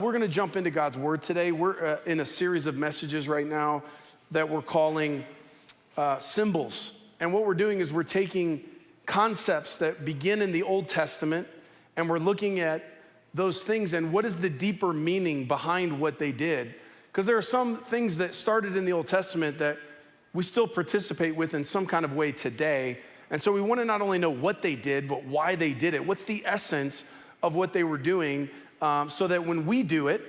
We're going to jump into God's Word today. We're in a series of messages right now that we're calling symbols. And what we're doing is we're taking concepts that begin in the Old Testament and we're looking at those things and what is the deeper meaning behind what they did. Because there are some things that started in the Old Testament that we still participate with in some kind of way today. And so we want to not only know what they did, but why they did it. What's the essence of what they were doing? So that when we do it,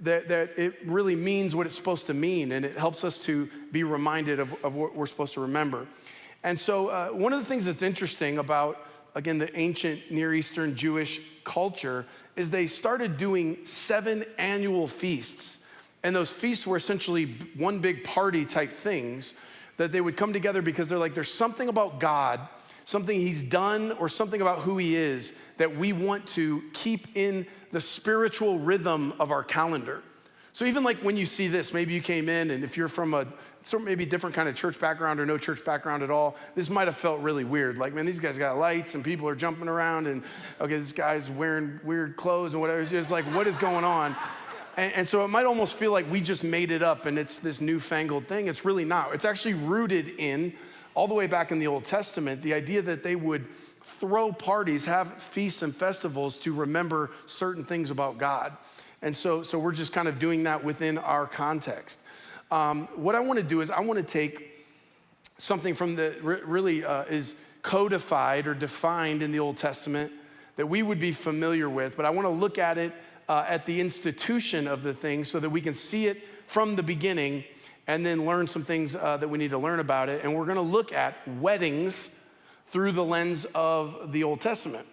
that it really means what it's supposed to mean, and it helps us to be reminded of what we're supposed to remember. And so one of the things that's interesting about, again, the ancient Near Eastern Jewish culture is they started doing 7 annual feasts. And those feasts were essentially one big party type things that they would come together because they're like, there's something about God, something he's done or something about who he is that we want to keep in the spiritual rhythm of our calendar. So even like when you see this, maybe you came in and if you're from a maybe different kind of church background or no church background at all, this might have felt really weird. Like, man, these guys got lights and people are jumping around and okay, this guy's wearing weird clothes and whatever. It's just like, what is going on? And so it might almost feel like we just made it up and it's this newfangled thing. It's really not. It's actually rooted in, all the way back in the Old Testament, the idea that they would throw parties, have feasts and festivals to remember certain things about God. And so we're just kind of doing that within our context. What I want to do is I want to take something from the really is codified or defined in the Old Testament that we would be familiar with, but I want to look at it at the institution of the thing so that we can see it from the beginning and then learn some things that we need to learn about it. And we're going to look at weddings through the lens of the Old Testament.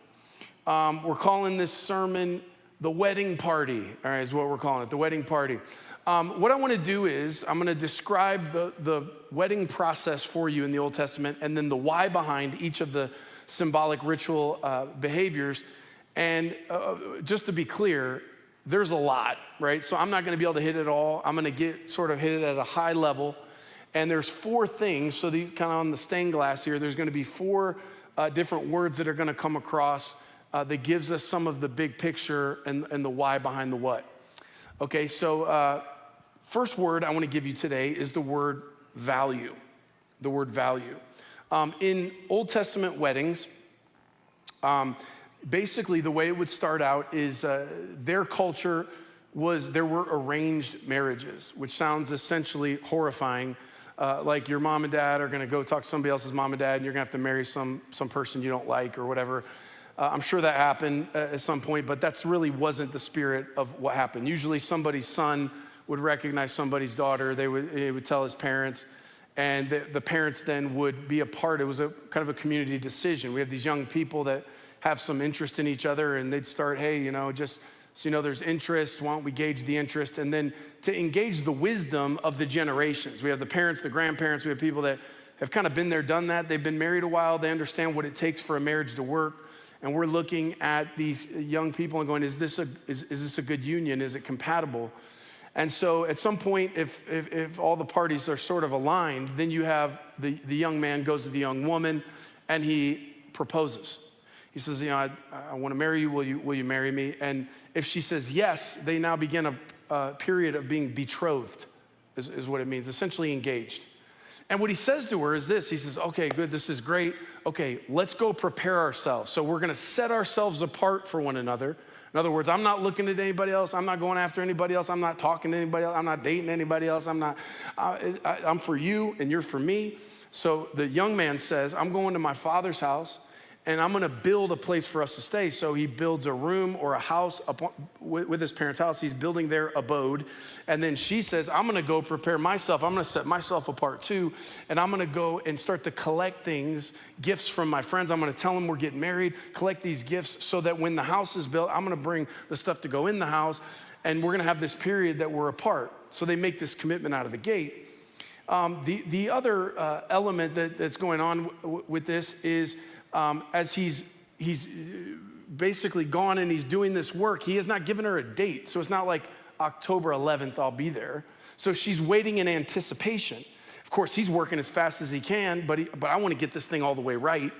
We're calling this sermon the wedding party, all right, is what we're calling it, the wedding party. What I want to do is I'm going to describe the wedding process for you in the Old Testament and then the why behind each of the symbolic ritual behaviors. And just to be clear, there's a lot, right? So I'm not going to be able to hit it all. I'm going to hit it at a high level. And there's 4 things, so these kind of on the stained glass here, there's going to be 4 different words that are going to come across that gives us some of the big picture and the why behind the what. Okay, so first word I want to give you today is the word value. The word value. In Old Testament weddings, basically the way it would start out is their culture was there were arranged marriages, which sounds essentially horrifying. Like your mom and dad are gonna go talk to somebody else's mom and dad and you're gonna have to marry some person you don't like or whatever. I'm sure that happened at some point, but that's really wasn't the spirit of what happened. Usually somebody's son would recognize somebody's daughter, they would tell his parents, and the parents then would be a part. It was a kind of a community decision. We have these young people that have some interest in each other and they'd start, hey, just so there's interest, why don't we gauge the interest? And then to engage the wisdom of the generations. We have the parents, the grandparents, we have people that have kind of been there, done that. They've been married a while, they understand what it takes for a marriage to work. And we're looking at these young people and going, is this a good union? Is it compatible? And so at some point, if all the parties are sort of aligned, then you have the young man goes to the young woman and he proposes. He says, I want to marry you. Will you marry me? And if she says yes, they now begin a period of being betrothed, is what it means, essentially engaged. And what he says to her is this. He says, okay, good, this is great. Okay, let's go prepare ourselves. So we're going to set ourselves apart for one another. In other words, I'm not looking at anybody else. I'm not going after anybody else. I'm not talking to anybody else. I'm not dating anybody else. I'm for you and you're for me. So the young man says, I'm going to my father's house and I'm going to build a place for us to stay. So he builds a room or a house with his parents' house. He's building their abode. And then she says, I'm going to go prepare myself. I'm going to set myself apart too. And I'm going to go and start to collect things, gifts from my friends. I'm going to tell them we're getting married, collect these gifts so that when the house is built, I'm going to bring the stuff to go in the house. And we're going to have this period that we're apart. So they make this commitment out of the gate. The other element that's going on with this is as he's basically gone and he's doing this work, he has not given her a date. So it's not like October 11th, I'll be there. So she's waiting in anticipation. Of course, he's working as fast as he can, but I want to get this thing all the way right.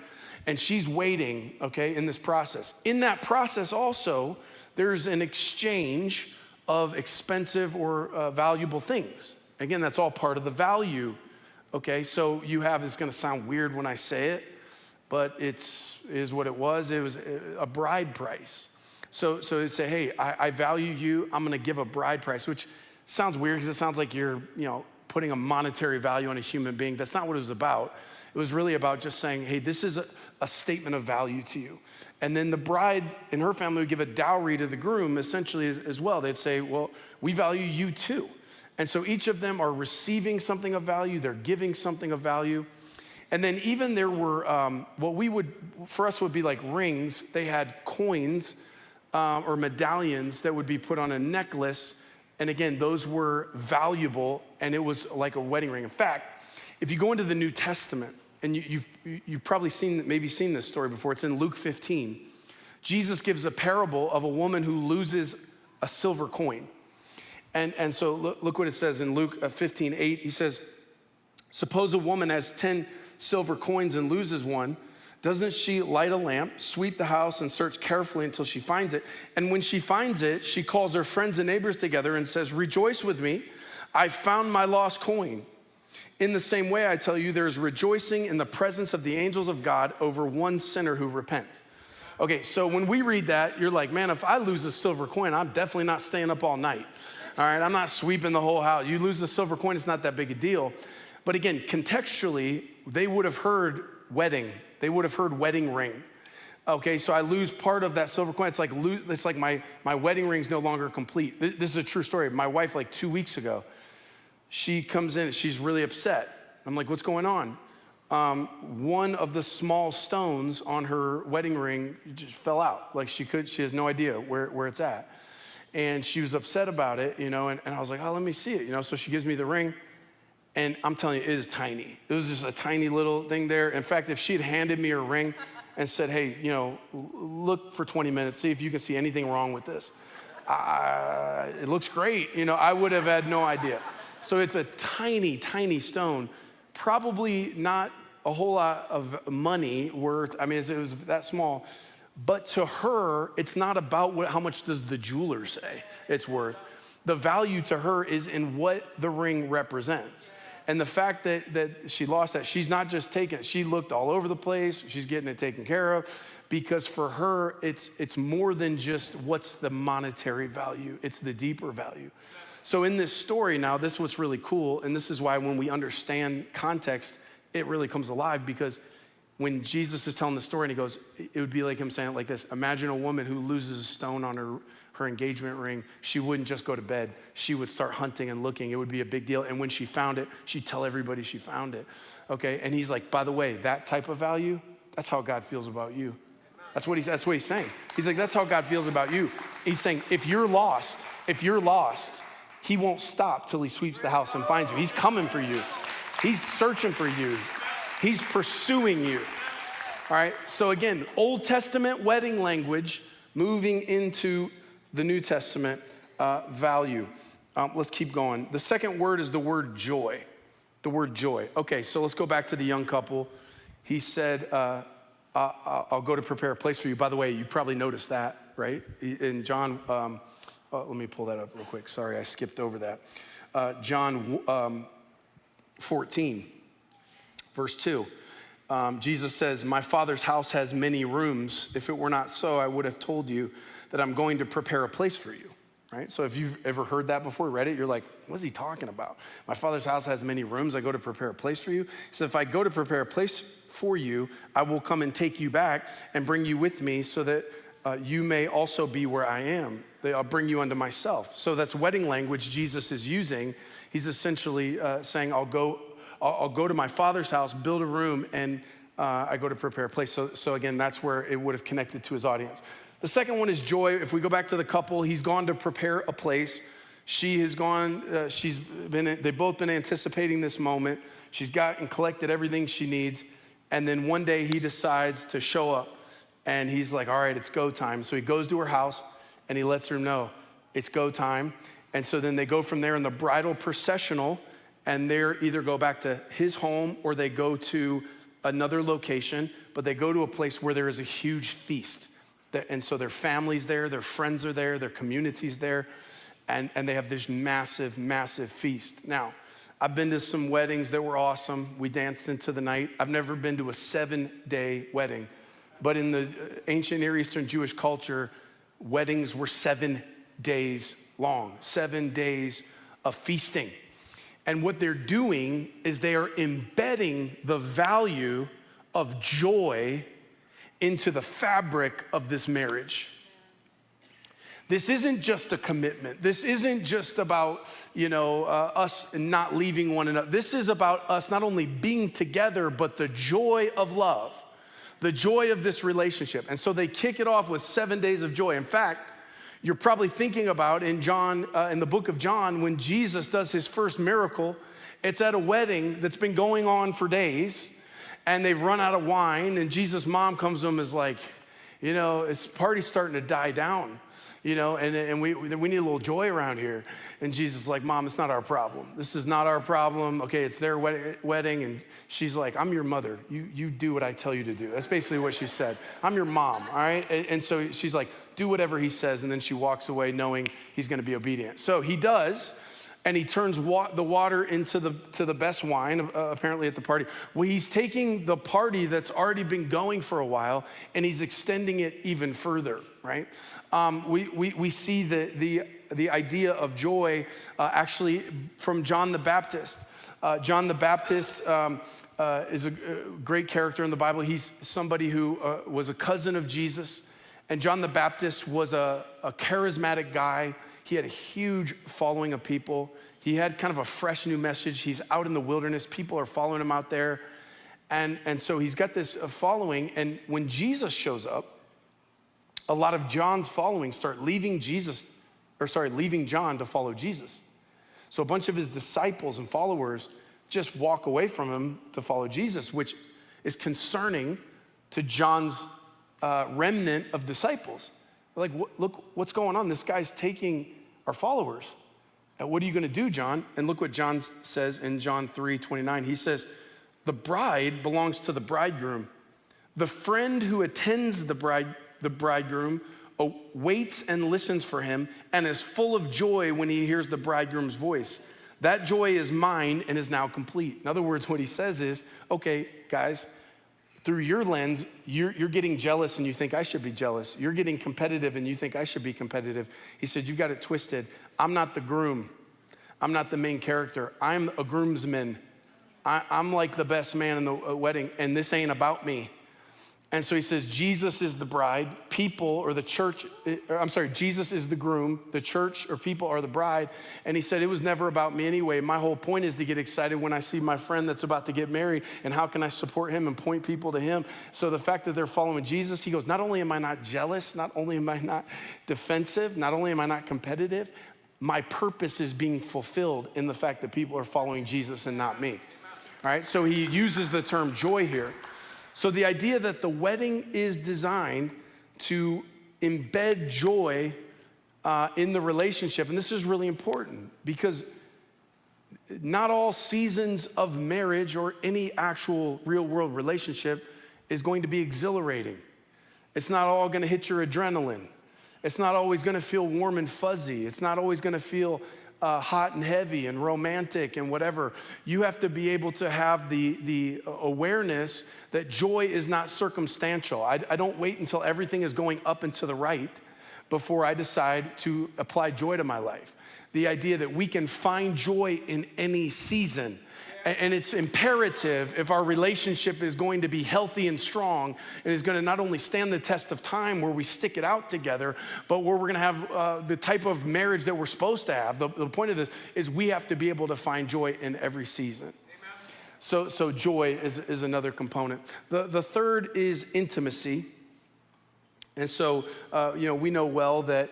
And she's waiting, okay, in this process. In that process also, there's an exchange of expensive or valuable things. Again, that's all part of the value. Okay, so you have, it's gonna sound weird when I say it, but is what it was. It was a bride price. So they say, hey, I value you, I'm gonna give a bride price, which sounds weird because it sounds like you're, putting a monetary value on a human being. That's not what it was about. It was really about just saying, hey, this is a statement of value to you. And then the bride and her family would give a dowry to the groom essentially as well. They'd say, well, we value you too. And so each of them are receiving something of value, they're giving something of value. And then even there were, what we would, for us would be like rings. They had coins or medallions that would be put on a necklace. And again, those were valuable, and it was like a wedding ring. In fact, if you go into the New Testament, and you've probably seen this story before, it's in Luke 15. Jesus gives a parable of a woman who loses a silver coin. And so look what it says in Luke 15:8. He says, suppose a woman has 10 silver coins and loses one. Doesn't she light a lamp, sweep the house, and search carefully until she finds it? And when she finds it, she calls her friends and neighbors together and says, rejoice with me, I found my lost coin. In the same way, I tell you, there is rejoicing in the presence of the angels of God over one sinner who repents. Okay, so when we read that, you're like, man, if I lose a silver coin, I'm definitely not staying up all night. All right, I'm not sweeping the whole house. You lose the silver coin, it's not that big a deal. But again, contextually, they would have heard wedding. They would have heard wedding ring. Okay, so I lose part of that silver coin. It's like my wedding ring's no longer complete. This is a true story. My wife, like 2 weeks ago, she comes in, she's really upset. I'm like, what's going on? One of the small stones on her wedding ring just fell out. Like she has no idea where it's at. And she was upset about it, and I was like, oh, let me see it, So she gives me the ring. And I'm telling you, it is tiny. It was just a tiny little thing there. In fact, if she had handed me her ring and said, hey, look for 20 minutes, see if you can see anything wrong with this. It looks great. I would have had no idea. So it's a tiny, tiny stone, probably not a whole lot of money worth. I mean, it was that small. But to her, it's not about how much does the jeweler say it's worth. The value to her is in what the ring represents. And the fact that she lost that, she's not just taking it. She looked all over the place. She's getting it taken care of. Because for her, it's more than just what's the monetary value. It's the deeper value. So in this story now, this is what's really cool. And this is why when we understand context, it really comes alive. Because when Jesus is telling the story and he goes, it would be like him saying it like this. Imagine a woman who loses a stone on her engagement ring. She wouldn't just go to bed. She would start hunting and looking. It would be a big deal. And when she found it, she'd tell everybody she found it. Okay, and he's like, by the way, that type of value, that's how God feels about you. That's what he's saying. He's like, that's how God feels about you. He's saying, if you're lost, he won't stop till he sweeps the house and finds you. He's coming for you. He's searching for you. He's pursuing you. All right, so again, Old Testament wedding language moving into the New Testament value. Let's keep going. The second word is the word joy. The word joy. Okay, so let's go back to the young couple. He said, I'll go to prepare a place for you. By the way, you probably noticed that, right? In John, let me pull that up real quick. Sorry, I skipped over that. John 14, verse 2. Jesus says, my Father's house has many rooms. If it were not so, I would have told you that I'm going to prepare a place for you, right? So if you've ever heard that before, read it, you're like, what's he talking about? My Father's house has many rooms. I go to prepare a place for you. So if I go to prepare a place for you, I will come and take you back and bring you with me so that you may also be where I am. I'll bring you unto myself. So that's wedding language Jesus is using. He's essentially saying, I'll go to my Father's house, build a room, and I go to prepare a place. So again, that's where it would have connected to his audience. The second one is joy. If we go back to the couple, he's gone to prepare a place. She has gone, they've both been anticipating this moment. She's got and collected everything she needs. And then one day he decides to show up and he's like, all right, it's go time. So he goes to her house and he lets her know it's go time. And so then they go from there in the bridal processional and they either go back to his home or they go to another location, but they go to a place where there is a huge feast. And so their family's there, their friends are there, their community's there. and they have this massive, massive feast. Now, I've been to some weddings that were awesome. We danced into the night. I've never been to a 7-day wedding. But in the ancient Near Eastern Jewish culture, weddings were 7 days long, 7 days of feasting. And what they're doing is they are embedding the value of joy into the fabric of this marriage. This isn't just a commitment. This isn't just about, us not leaving one another. This is about us not only being together, but the joy of love, the joy of this relationship. And so they kick it off with 7 days of joy. In fact, you're probably thinking about in the book of John, when Jesus does his first miracle, it's at a wedding that's been going on for days, and they've run out of wine, and Jesus' mom comes to him and is like, this party's starting to die down. And we need a little joy around here. And Jesus is like, Mom, it's not our problem. This is not our problem. Okay, it's their wedding. And she's like, I'm your mother. You do what I tell you to do. That's basically what she said. I'm your mom, all right? And so she's like, do whatever he says. And then she walks away knowing he's going to be obedient. So he does. And he turns the water into the best wine, apparently at the party. Well, he's taking the party that's already been going for a while, and he's extending it even further, right? We see the idea of joy actually from John the Baptist. John the Baptist is a great character in the Bible. He's somebody who was a cousin of Jesus. And John the Baptist was a charismatic guy. He had a huge following of people. He had kind of a fresh new message. He's out in the wilderness. People are following him out there. And so he's got this following. And when Jesus shows up, a lot of John's following start leaving John to follow Jesus. So a bunch of his disciples and followers just walk away from him to follow Jesus, which is concerning to John's remnant of disciples. Like, look, what's going on? This guy's taking our followers. And what are you going to do, John? And look what John says in John 3:29. He says, the bride belongs to the bridegroom. The friend who attends the bridegroom waits and listens for him and is full of joy when he hears the bridegroom's voice. That joy is mine and is now complete. In other words, what he says is, okay, guys, through your lens, you're getting jealous and you think I should be jealous. You're getting competitive and you think I should be competitive. He said, you've got it twisted. I'm not the groom. I'm not the main character. I'm a groomsman. I'm like the best man in the wedding, and this ain't about me. And so he says, Jesus is the bride, Jesus is the groom, the church or people are the bride. And he said, it was never about me anyway. My whole point is to get excited when I see my friend that's about to get married, and how can I support him and point people to him? So the fact that they're following Jesus, he goes, not only am I not jealous, not only am I not defensive, not only am I not competitive, my purpose is being fulfilled in the fact that people are following Jesus and not me. All right, so he uses the term joy here. So the idea that the wedding is designed to embed joy in the relationship, and this is really important because not all seasons of marriage or any actual real world relationship is going to be exhilarating. It's not all gonna hit your adrenaline. It's not always gonna feel warm and fuzzy. It's not always gonna feel hot and heavy and romantic and whatever. You have to be able to have the awareness that joy is not circumstantial. I don't wait until everything is going up and to the right before I decide to apply joy to my life. The idea that we can find joy in any season. And it's imperative if our relationship is going to be healthy and strong and is going to not only stand the test of time where we stick it out together, but where we're going to have the type of marriage that we're supposed to have. The point of this is we have to be able to find joy in every season. So joy is another component. The third is intimacy. And so, we know well that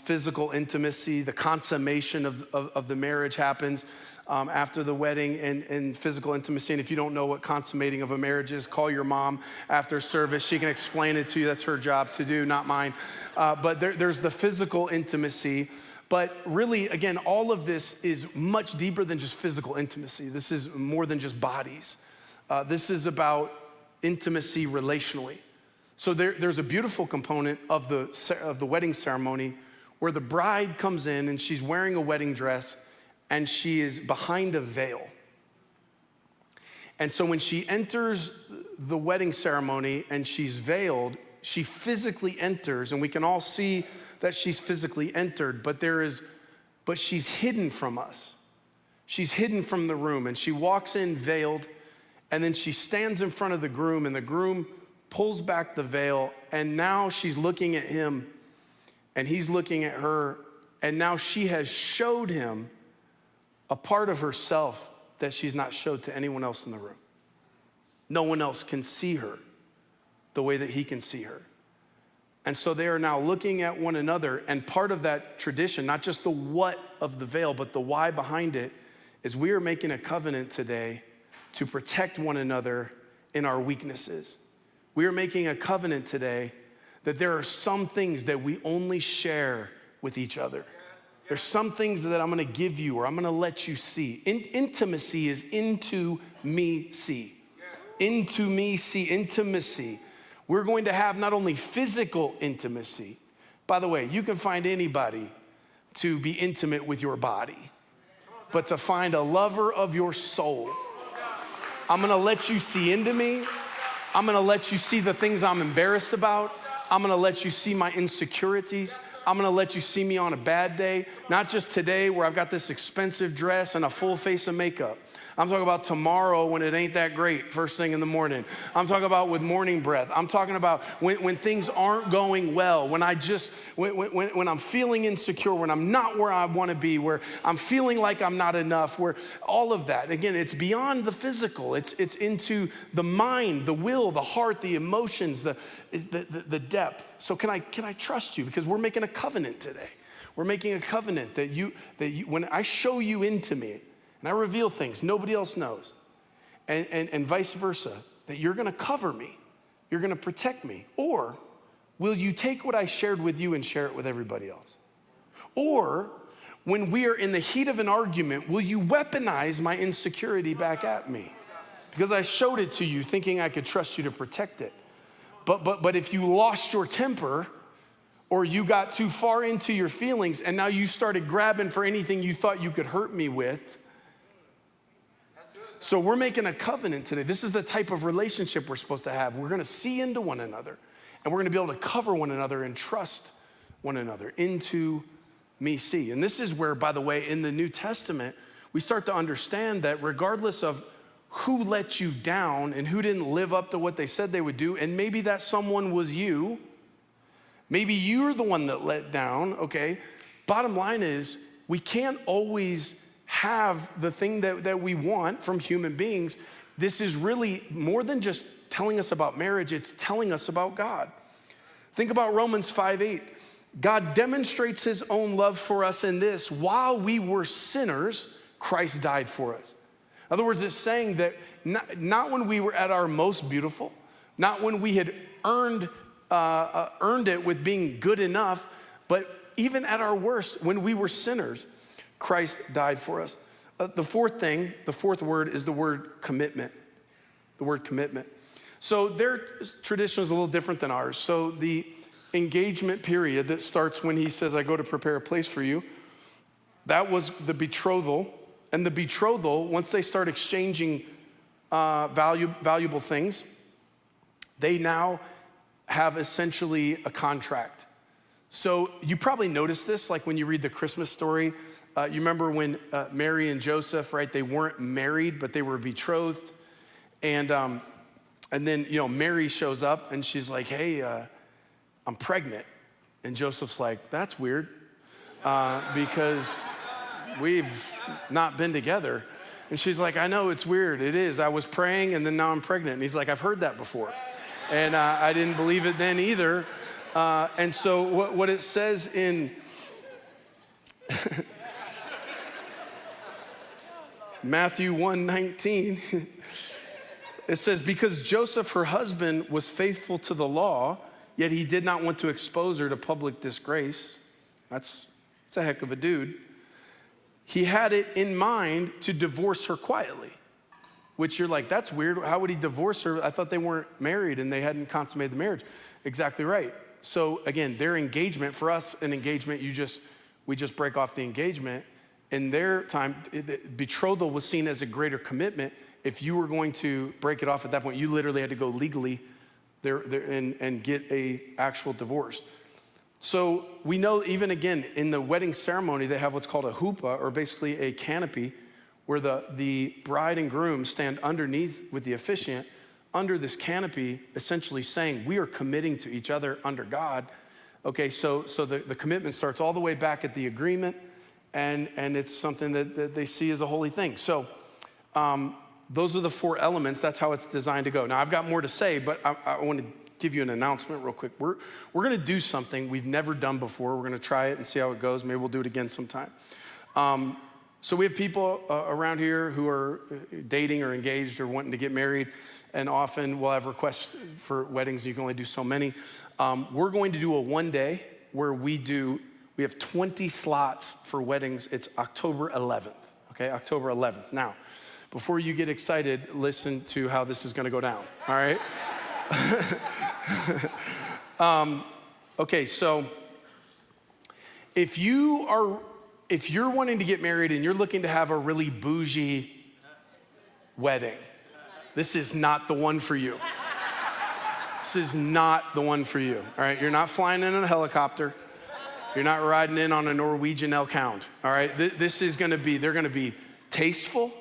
physical intimacy, the consummation of the marriage happens after the wedding and physical intimacy. And if you don't know what consummating of a marriage is, call your mom after service. She can explain it to you. That's her job to do, not mine. But there's the physical intimacy. But really, again, all of this is much deeper than just physical intimacy. This is more than just bodies. This is about intimacy relationally. So there's a beautiful component of the wedding ceremony where the bride comes in and she's wearing a wedding dress and she is behind a veil. And so when she enters the wedding ceremony and she's veiled, she physically enters, and we can all see that she's physically entered, but she's hidden from us. She's hidden from the room, and she walks in veiled, and then she stands in front of the groom, and the groom pulls back the veil, and now she's looking at him, and he's looking at her, and now she has showed him a part of herself that she's not showed to anyone else in the room. No one else can see her the way that he can see her. And so they are now looking at one another, and part of that tradition, not just the what of the veil, but the why behind it, is we are making a covenant today to protect one another in our weaknesses. We are making a covenant today that there are some things that we only share with each other. There's some things that I'm gonna give you or I'm gonna let you see. Intimacy is into me see. Into me see, intimacy. We're going to have not only physical intimacy, by the way, you can find anybody to be intimate with your body, but to find a lover of your soul, I'm gonna let you see into me. I'm gonna let you see the things I'm embarrassed about. I'm gonna let you see my insecurities. I'm gonna let you see me on a bad day, not just today where I've got this expensive dress and a full face of makeup. I'm talking about tomorrow when it ain't that great, first thing in the morning. I'm talking about with morning breath. I'm talking about when things aren't going well, when I'm feeling insecure, when I'm not where I wanna be, where I'm feeling like I'm not enough, where all of that. Again, it's beyond the physical. It's into the mind, the will, the heart, the emotions, the depth. So can I trust you? Because we're making a covenant today. We're making a covenant that you when I show you into me, and I reveal things nobody else knows, and vice versa, that you're gonna cover me, you're gonna protect me, or will you take what I shared with you and share it with everybody else? Or when we are in the heat of an argument, will you weaponize my insecurity back at me? Because I showed it to you thinking I could trust you to protect it. But if you lost your temper, or you got too far into your feelings and now you started grabbing for anything you thought you could hurt me with. So we're making a covenant today. This is the type of relationship we're supposed to have. We're gonna see into one another, and we're gonna be able to cover one another and trust one another. Into me see. And this is where, by the way, in the New Testament, we start to understand that regardless of who let you down and who didn't live up to what they said they would do, and maybe that someone was you, maybe you're the one that let down, okay? Bottom line is, we can't always have the thing that we want from human beings. This is really more than just telling us about marriage, it's telling us about God. Think about Romans 5:8. God demonstrates his own love for us in this: while we were sinners, Christ died for us. In other words, it's saying that not when we were at our most beautiful, not when we had earned it with being good enough, but even at our worst, when we were sinners, Christ died for us. The fourth word is the word commitment. The word commitment. So their tradition is a little different than ours. So the engagement period that starts when he says, I go to prepare a place for you, that was the betrothal. And the betrothal, once they start exchanging valuable things, they now have essentially a contract. So you probably noticed this, like when you read the Christmas story. You remember when Mary and Joseph, right? They weren't married, but they were betrothed. And then, Mary shows up and she's like, hey, I'm pregnant. And Joseph's like, that's weird, because we've not been together. And she's like, I know, it's weird. It is. I was praying and then now I'm pregnant. And he's like, I've heard that before. And I didn't believe it then either. And so what it says in Matthew 1:19, it says, because Joseph, her husband, was faithful to the law, yet he did not want to expose her to public disgrace. That's a heck of a dude. He had it in mind to divorce her quietly, which you're like, that's weird. How would he divorce her? I thought they weren't married and they hadn't consummated the marriage. Exactly right. So again, their engagement, for us, an engagement, we just break off the engagement. In their time, betrothal was seen as a greater commitment. If you were going to break it off at that point, you literally had to go legally there and get a actual divorce. So we know, even again, in the wedding ceremony, they have what's called a huppah, or basically a canopy, where the bride and groom stand underneath with the officiant under this canopy, essentially saying, we are committing to each other under God. Okay, so the commitment starts all the way back at the agreement, and it's something that they see as a holy thing. So those are the 4 elements. That's how it's designed to go. Now, I've got more to say, but I want to give you an announcement real quick. We're going to do something we've never done before. We're going to try it and see how it goes. Maybe we'll do it again sometime. So we have people around here who are dating or engaged or wanting to get married, and often we'll have requests for weddings. You can only do so many. We're going to do a one day where we have 20 slots for weddings. It's October 11th, okay? October 11th. Now, before you get excited, listen to how this is gonna go down, all right? Okay, so if you're wanting to get married and you're looking to have a really bougie wedding, this is not the one for you. This is not the one for you, all right? You're not flying in a helicopter. You're not riding in on a Norwegian elk hound, all right? This is gonna be, they're gonna be tasteful,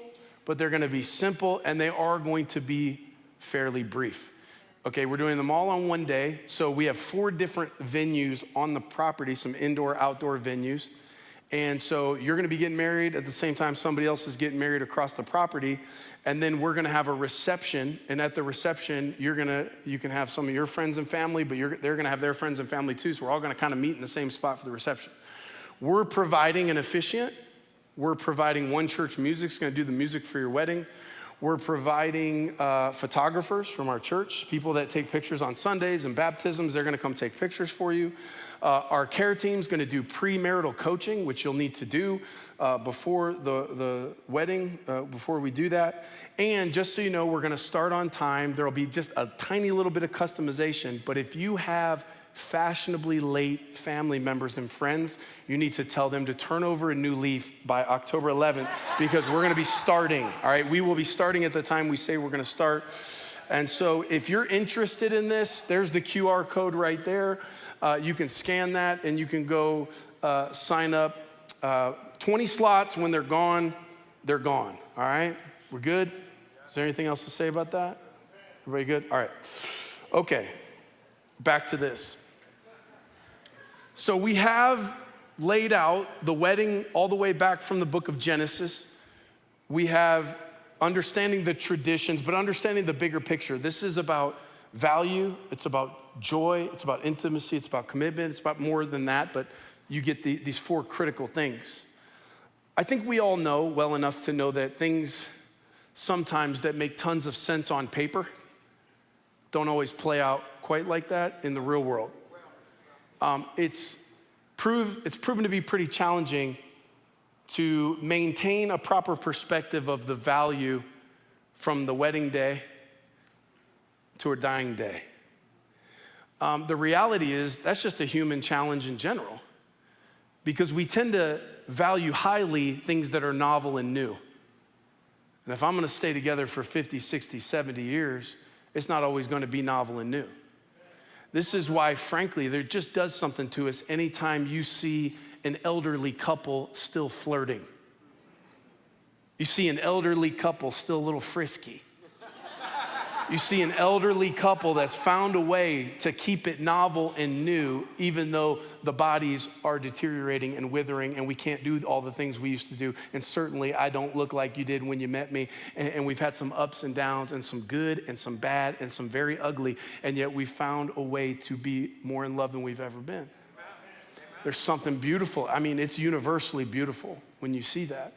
but they're gonna be simple, and they are going to be fairly brief. Okay, we're doing them all on one day. So we have 4 different venues on the property, some indoor, outdoor venues. And so you're gonna be getting married at the same time somebody else is getting married across the property. And then we're gonna have a reception. And at the reception, you can have some of your friends and family, but they're gonna have their friends and family too. So we're all gonna kind of meet in the same spot for the reception. We're providing an officiant. We're providing one church music's gonna do the music for your wedding. We're providing photographers from our church, people that take pictures on Sundays and baptisms. They're gonna come take pictures for you. Our care team's gonna do premarital coaching, which you'll need to do before the wedding, before we do that. And just so you know, we're gonna start on time. There'll be just a tiny little bit of customization, but if you have fashionably late family members and friends, you need to tell them to turn over a new leaf by October 11th, because we're gonna be starting, all right? We will be starting at the time we say we're gonna start. And so if you're interested in this, there's the QR code right there. You can scan that and you can go sign up. 20 slots, when they're gone, all right? We're good? Is there anything else to say about that? Everybody good? All right. Okay, back to this. So we have laid out the wedding all the way back from the book of Genesis. We have understanding the traditions, but understanding the bigger picture. This is about value, it's about joy, it's about intimacy, it's about commitment, it's about more than that, but you get these 4 critical things. I think we all know well enough to know that things sometimes that make tons of sense on paper don't always play out quite like that in the real world. It's proven to be pretty challenging to maintain a proper perspective of the value from the wedding day to a dying day. The reality is that's just a human challenge in general, because we tend to value highly things that are novel and new. And if I'm gonna stay together for 50, 60, 70 years, it's not always gonna be novel and new. This is why, frankly, there just does something to us anytime you see an elderly couple still flirting. You see an elderly couple still a little frisky. You see an elderly couple that's found a way to keep it novel and new, even though the bodies are deteriorating and withering and we can't do all the things we used to do. And certainly I don't look like you did when you met me. And we've had some ups and downs and some good and some bad and some very ugly. And yet we found a way to be more in love than we've ever been. There's something beautiful. I mean, it's universally beautiful when you see that,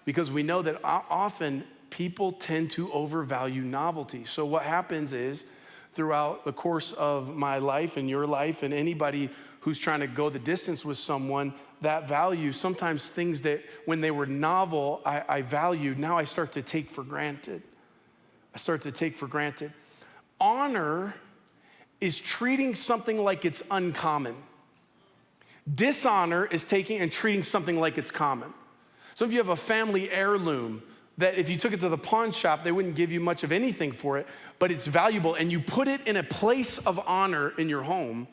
because we know that often people tend to overvalue novelty. So what happens is, throughout the course of my life and your life and anybody who's trying to go the distance with someone, that value, sometimes things that when they were novel, I valued, now I start to take for granted. Honor is treating something like it's uncommon. Dishonor is taking and treating something like it's common. Some of you have a family heirloom that if you took it to the pawn shop, they wouldn't give you much of anything for it, but it's valuable, and you put it in a place of honor in your home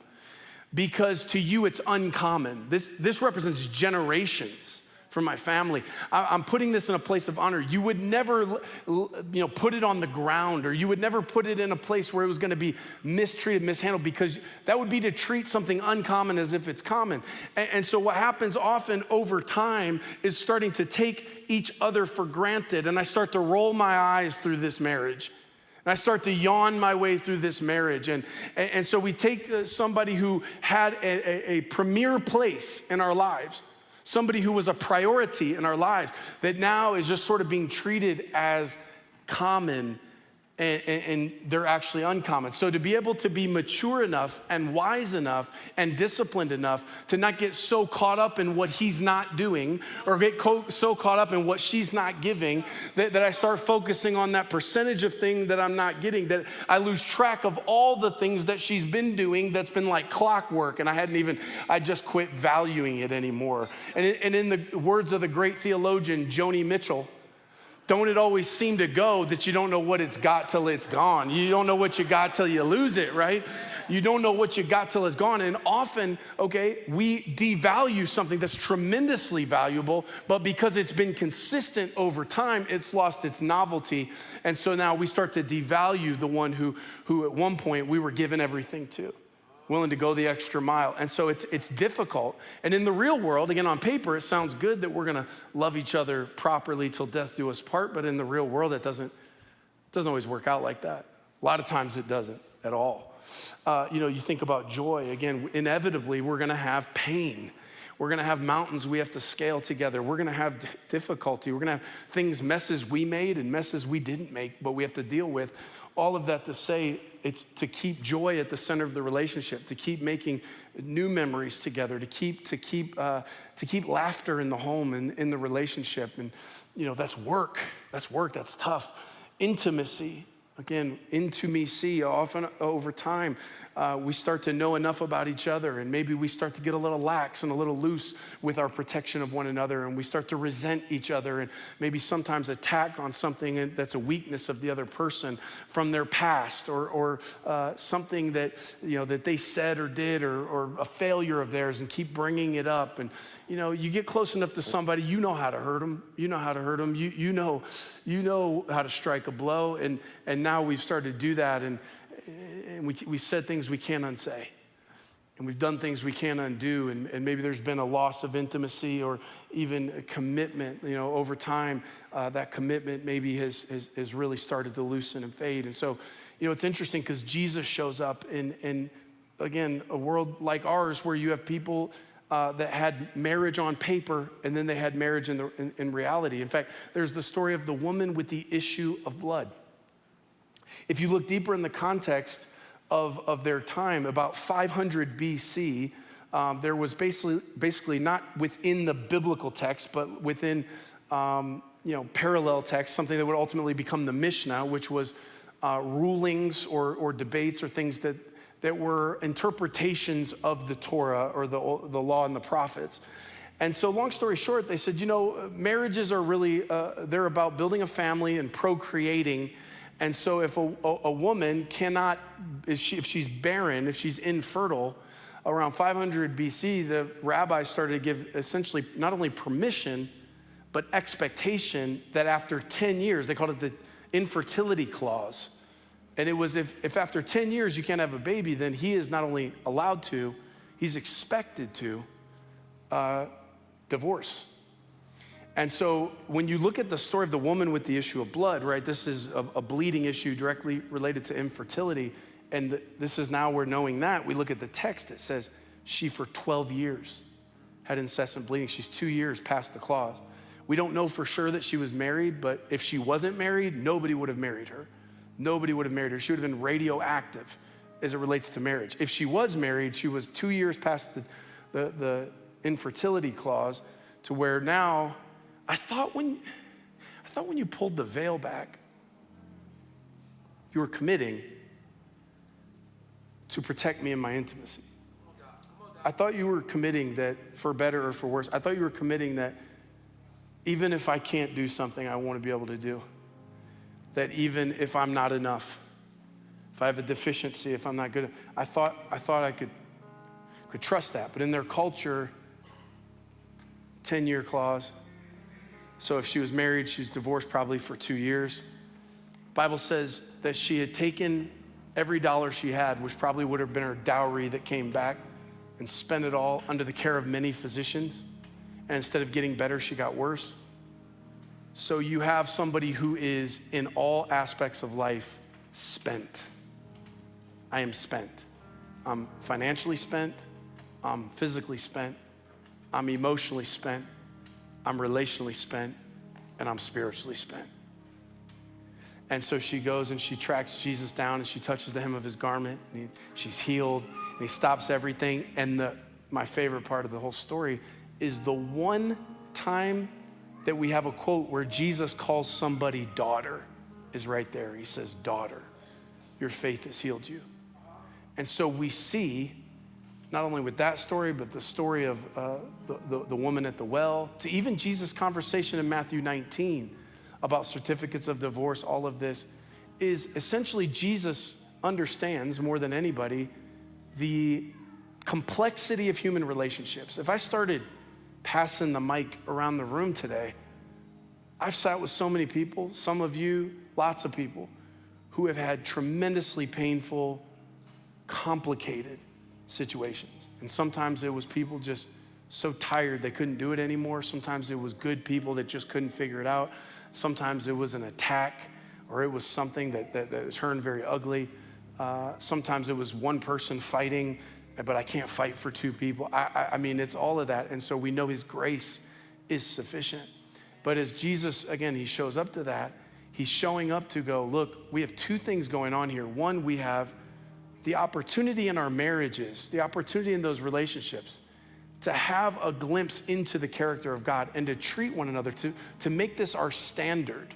because to you it's uncommon. This represents generations from my family. I'm putting this in a place of honor. You would never put it on the ground, or you would never put it in a place where it was gonna be mistreated, mishandled, because that would be to treat something uncommon as if it's common. And so what happens often over time is starting to take each other for granted, and I start to roll my eyes through this marriage. And I start to yawn my way through this marriage. And so we take somebody who had a premier place in our lives, somebody who was a priority in our lives, that now is just sort of being treated as common, and they're actually uncommon. So to be able to be mature enough and wise enough and disciplined enough to not get so caught up in what he's not doing, or get so caught up in what she's not giving, that I start focusing on that percentage of thing that I'm not getting, that I lose track of all the things that she's been doing that's been like clockwork, and I just quit valuing it anymore. And in the words of the great theologian Joni Mitchell, don't it always seem to go that you don't know what it's got till it's gone? You don't know what you got till you lose it, right? You don't know what you got till it's gone. And often, we devalue something that's tremendously valuable, but because it's been consistent over time, it's lost its novelty. And so now we start to devalue the one who at one point we were given everything to, willing to go the extra mile. And so it's difficult. And in the real world, again, on paper, it sounds good that we're gonna love each other properly till death do us part, but in the real world, it doesn't always work out like that. A lot of times it doesn't at all. You think about joy, again, inevitably, we're gonna have pain. We're gonna have mountains we have to scale together. We're gonna have difficulty. We're gonna have messes we made and messes we didn't make, but we have to deal with. All of that to say, it's to keep joy at the center of the relationship, to keep making new memories together, to keep laughter in the home and in the relationship. And that's work. That's tough. Intimacy. Again, intimacy, often over time, we start to know enough about each other, and maybe we start to get a little lax and a little loose with our protection of one another, and we start to resent each other and maybe sometimes attack on something that's a weakness of the other person from their past, or something that they said or did, or a failure of theirs, and keep bringing it up. And you get close enough to somebody, you know how to hurt them. You know how to hurt them. You know how to strike a blow. And now we've started to do that, and we said things we can't unsay. And we've done things we can't undo, and maybe there's been a loss of intimacy or even a commitment. Over time, that commitment maybe has really started to loosen and fade. And so, it's interesting because Jesus shows up in again, a world like ours where you have people that had marriage on paper, and then they had marriage in reality. In fact, there's the story of the woman with the issue of blood. If you look deeper in the context of their time, about 500 BC, there was basically not within the biblical text, but within parallel text, something that would ultimately become the Mishnah, which was rulings or debates or things that were interpretations of the Torah or the law and the prophets. And so long story short, they said, marriages are really, they're about building a family and procreating. And so if a woman cannot, if she's barren, if she's infertile, around 500 BC, the rabbis started to give essentially not only permission, but expectation that after 10 years, they called it the infertility clause. And it was if after 10 years you can't have a baby, then he is not only allowed to, he's expected to divorce. And so when you look at the story of the woman with the issue of blood, right, this is a bleeding issue directly related to infertility. And this is now we're knowing that. We look at the text, it says she for 12 years had incessant bleeding. She's 2 years past the clause. We don't know for sure that she was married, but if she wasn't married, nobody would have married her. Nobody would have married her. She would have been radioactive as it relates to marriage. If she was married, she was 2 years past the infertility clause, to where now, I thought when you pulled the veil back, you were committing to protect me in my intimacy. I thought you were committing that for better or for worse. I thought you were committing that even if I can't do something I want to be able to do, that even if I'm not enough, if I have a deficiency, if I'm not good, I thought I could trust that. But in their culture, 10-year clause. So if she was married, she was divorced probably for 2 years. Bible says that she had taken every dollar she had, which probably would have been her dowry that came back, and spent it all under the care of many physicians. And instead of getting better, she got worse. So you have somebody who is in all aspects of life spent. I am spent. I'm financially spent. I'm physically spent. I'm emotionally spent. I'm relationally spent. And I'm spiritually spent. And so she goes and she tracks Jesus down and she touches the hem of his garment. And she's healed and he stops everything. And my favorite part of the whole story is the one time that we have a quote where Jesus calls somebody daughter is right there. He says, daughter, your faith has healed you. And so we see, not only with that story, but the story of the woman at the well, to even Jesus' conversation in Matthew 19 about certificates of divorce, all of this is essentially Jesus understands more than anybody the complexity of human relationships. If I started passing the mic around the room today, I've sat with so many people, some of you, lots of people, who have had tremendously painful, complicated situations. And sometimes it was people just so tired they couldn't do it anymore. Sometimes it was good people that just couldn't figure it out. Sometimes it was an attack, or it was something that turned very ugly. Sometimes it was one person fighting, but I can't fight for two people. I mean, it's all of that. And so we know his grace is sufficient. But as Jesus, again, he shows up to that, he's showing up to go, look, we have two things going on here. One, we have the opportunity in our marriages, the opportunity in those relationships to have a glimpse into the character of God and to treat one another, to make this our standard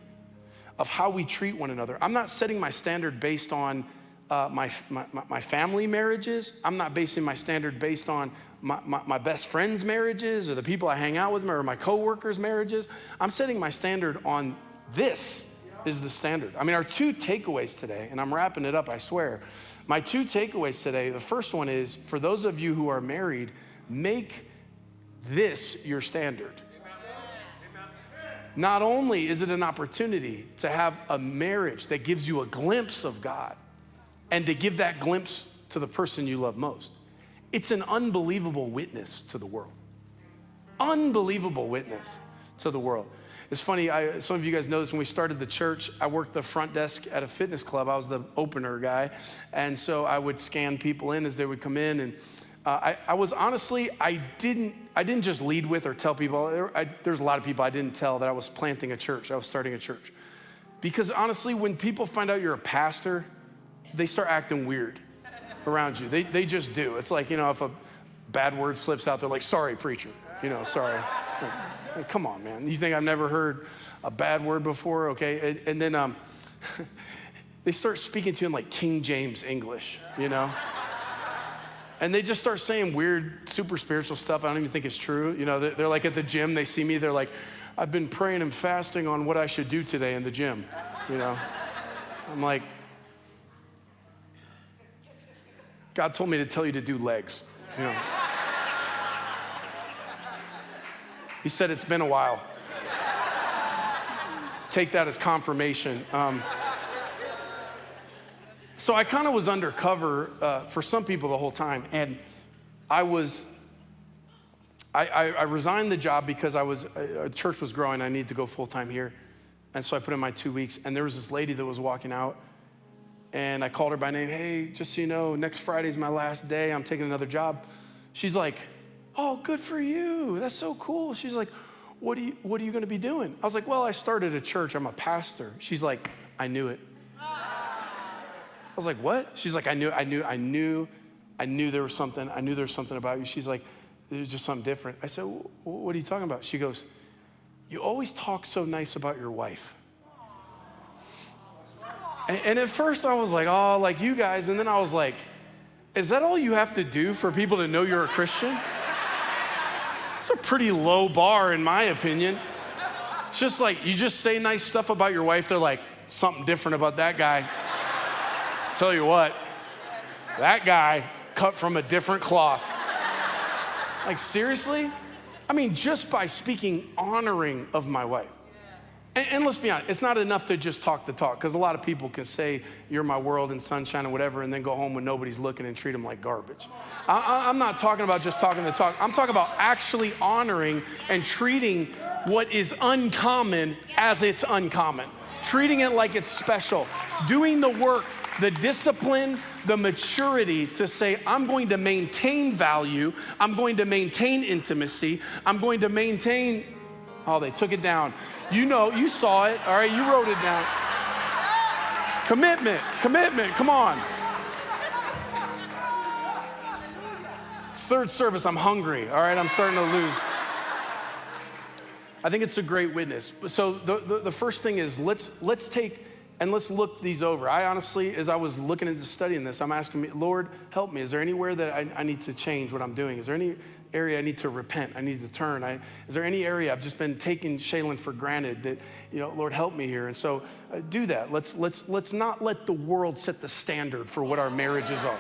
of how we treat one another. I'm not setting my standard based on my family marriages. I'm not basing my standard based on my best friends' marriages or the people I hang out with or my coworkers' marriages. I'm setting my standard on this is the standard. I mean, our two takeaways today, and I'm wrapping it up, I swear. My two takeaways today, the first one is, for those of you who are married, make this your standard. Not only is it an opportunity to have a marriage that gives you a glimpse of God and to give that glimpse to the person you love most, it's an unbelievable witness to the world. Unbelievable witness to the world. It's funny, some of you guys know this, when we started the church, I worked the front desk at a fitness club. I was the opener guy. And so I would scan people in as they would come in. And I was honestly, I didn't just lead with or tell people. There's a lot of people I didn't tell that I was planting a church. I was starting a church. Because honestly, when people find out you're a pastor, they start acting weird around you. They just do. It's like, if a bad word slips out, they're like, sorry, preacher. Sorry. Like, come on, man. You think I've never heard a bad word before? Okay. And then they start speaking to you in like King James English, And they just start saying weird, super spiritual stuff. I don't even think it's true. They're like at the gym, they see me, they're like, I've been praying and fasting on what I should do today in the gym, I'm like, God told me to tell you to do legs, He said, it's been a while. Take that as confirmation. So I kind of was undercover for some people the whole time. And I resigned the job because church was growing. I needed to go full time here. And so I put in my 2 weeks. And there was this lady that was walking out. And I called her by name. Hey, just so you know, next Friday's my last day. I'm taking another job. She's like, oh, good for you. That's so cool. She's like, what are you going to be doing? I was like, well, I started a church. I'm a pastor. She's like, I knew it. I was like, what? She's like, I knew there was something. I knew there was something about you. She's like, there's just something different. I said, what are you talking about? She goes, you always talk so nice about your wife. And at first I was like, oh, like you guys. And then I was like, Is that all you have to do for people to know you're a Christian? It's a pretty low bar in my opinion. It's just like, you just say nice stuff about your wife, they're like, something different about that guy. Tell you what, that guy cut from a different cloth. Like, seriously? I mean, just by speaking honoring of my wife. And let's be honest, it's not enough to just talk the talk, because a lot of people can say, you're my world and sunshine and whatever, and then go home when nobody's looking and treat them like garbage. I'm not talking about just talking the talk. I'm talking about actually honoring and treating what is uncommon as it's uncommon. Treating it like it's special. Doing the work, the discipline, the maturity to say, I'm going to maintain value, I'm going to maintain intimacy, I'm going to maintain, oh, they took it down. You know, you saw it, all right, you wrote it down. Commitment, come on. It's third service, I'm hungry, all right, I'm starting to lose. I think it's a great witness. So the first thing is, let's take and let's look these over. I honestly, as I was looking into studying this, I'm asking me, Lord, help me. Is there anywhere that I need to change what I'm doing? Is there any area I need to repent? I need to turn. Is there any area I've just been taking Shaylin for granted that, Lord, help me here? And so do that. Let's not let the world set the standard for what our marriages are.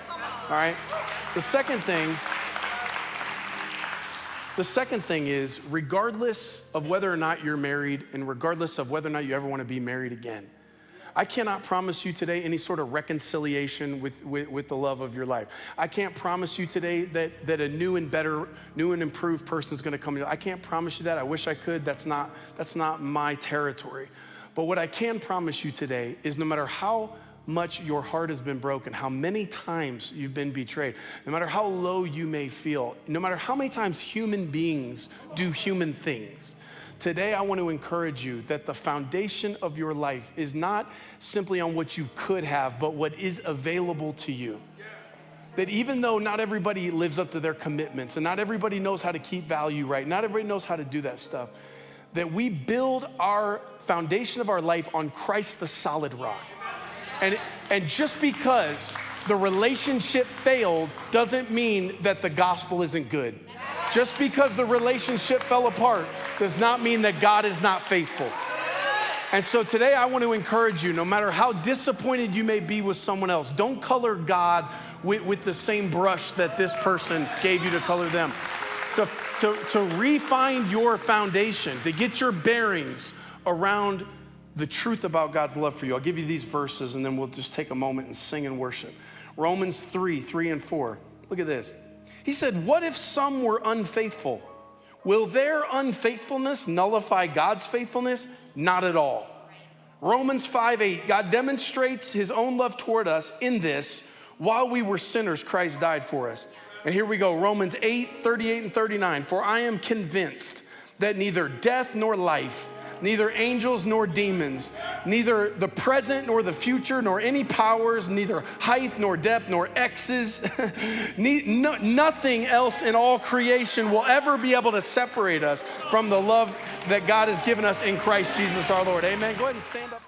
All right. The second thing is, regardless of whether or not you're married and regardless of whether or not you ever want to be married again, I cannot promise you today any sort of reconciliation with the love of your life. I can't promise you today that a new and improved person is going to come to you. I can't promise you that. I wish I could. That's not my territory. But what I can promise you today is, no matter how much your heart has been broken, how many times you've been betrayed, no matter how low you may feel, no matter how many times human beings do human things, today I want to encourage you that the foundation of your life is not simply on what you could have, but what is available to you. That even though not everybody lives up to their commitments and not everybody knows how to keep value right, not everybody knows how to do that stuff, that we build our foundation of our life on Christ the solid rock. And just because the relationship failed doesn't mean that the gospel isn't good. Just because the relationship fell apart does not mean that God is not faithful. And so today I want to encourage you, no matter how disappointed you may be with someone else, don't color God with the same brush that this person gave you to color them. To refine your foundation, to get your bearings around the truth about God's love for you. I'll give you these verses and then we'll just take a moment and sing and worship. Romans 3 and 4. Look at this. He said, what if some were unfaithful? Will their unfaithfulness nullify God's faithfulness? Not at all. Romans 5:8, God demonstrates his own love toward us in this: while we were sinners, Christ died for us. And here we go, Romans 8:38 and 39. For I am convinced that neither death nor life, neither angels nor demons, neither the present nor the future, nor any powers, neither height nor depth nor X's, nothing else in all creation will ever be able to separate us from the love that God has given us in Christ Jesus our Lord. Amen. Go ahead and stand up.